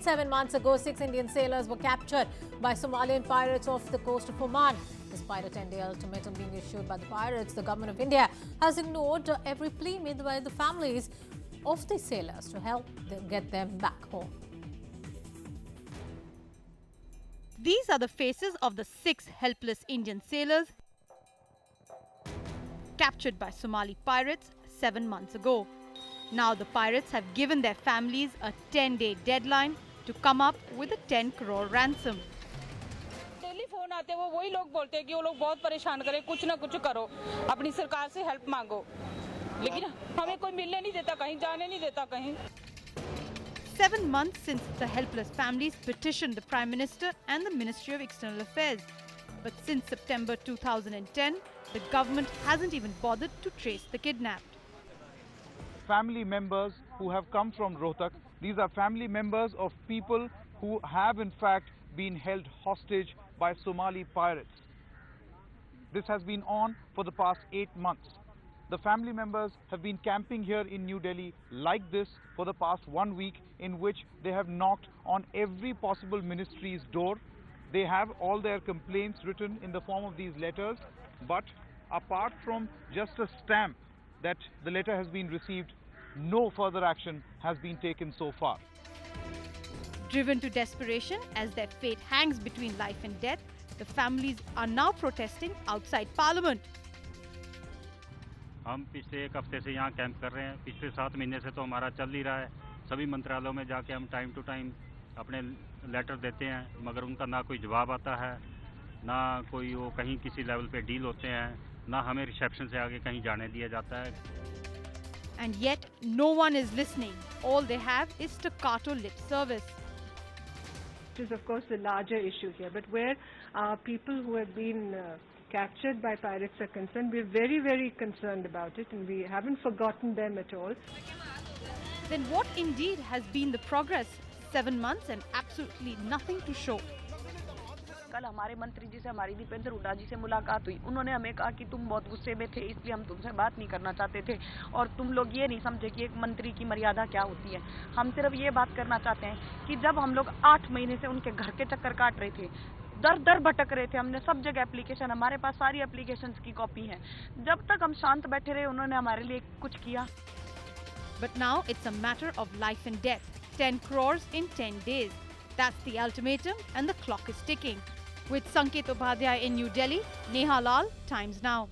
7 months ago, 6 Indian sailors were captured by Somalian pirates off the coast of Oman. Despite a 10-day ultimatum being issued by the pirates, the government of India has ignored every plea made by the families of the sailors to help them get them back home. These are the faces of the 6 helpless Indian sailors captured by Somali pirates 7 months ago. Now the pirates have given their families a 10-day deadline to come up with a 10 crore ransom. Daily phone आते वो वही लोग बोलते हैं कि वो लोग बहुत परेशान करे, कुछ ना कुछ करो, अपनी सरकार से हेल्प मांगो, लेकिन हमें कोई मिलने नहीं देता, कहीं जाने नहीं देता कहीं. 7 months since the helpless families petitioned the Prime Minister and the Ministry of External Affairs. But since September 2010, the government hasn't even bothered to trace the kidnapped. Family members who have come from Rohtak, these are family members of people who have in fact been held hostage by Somali pirates. This has been on for the past 8 months. The family members have been camping here in New Delhi like this for the past 1 week, in which they have knocked on every possible ministry's door. They have all their complaints written in the form of these letters, but apart from just a stamp that the letter has been received, no further action has been taken so far. Driven to desperation as their fate hangs between life and death, the families are now protesting outside Parliament. हम पिछले 1 हफ्ते से यहाँ camp कर रहे हैं. पिछले 7 महीने से तो हमारा चल ही रहा है. सभी मंत्रालयों में जाके हम टाइम टू टाइम अपने लेटर देते हैं, मगर उनका ना कोई जवाब आता है, ना कोई वो कहीं किसी लेवल पे डील होते हैं, ना हमें रिसेप्शन से आगे कहीं जाने दिया जाता है. And yet, no one is listening. All they have is staccato lip service. Which is of course the larger issue here, but where people who have been captured by pirates are concerned, we're very, very concerned about it, and we haven't forgotten them at all. Then what indeed has been the progress? 7 months and absolutely nothing to show. कल हमारे मंत्री जी से हमारी दीपेंद्र हुड्डा जी से मुलाकात हुई. उन्होंने हमें कहा कि तुम बहुत गुस्से में थे, इसलिए हम तुमसे बात नहीं करना चाहते थे, और तुम लोग ये नहीं समझे कि एक मंत्री की मर्यादा क्या होती है. हम सिर्फ ये बात करना चाहते हैं कि जब हम लोग 8 महीने से उनके घर के चक्कर काट रहे थे, दर दर भटक रहे थे, हमने सब जगह एप्लीकेशन, हमारे पास सारी एप्लीकेशंस की कॉपी है, जब तक हम शांत बैठे रहे उन्होंने हमारे लिए कुछ किया. But now it's a matter of life and death. 10 crores in 10 days. That's the ultimatum and the clock is ticking. With Sanket Upadhyay in New Delhi, Neha Lal, Times Now.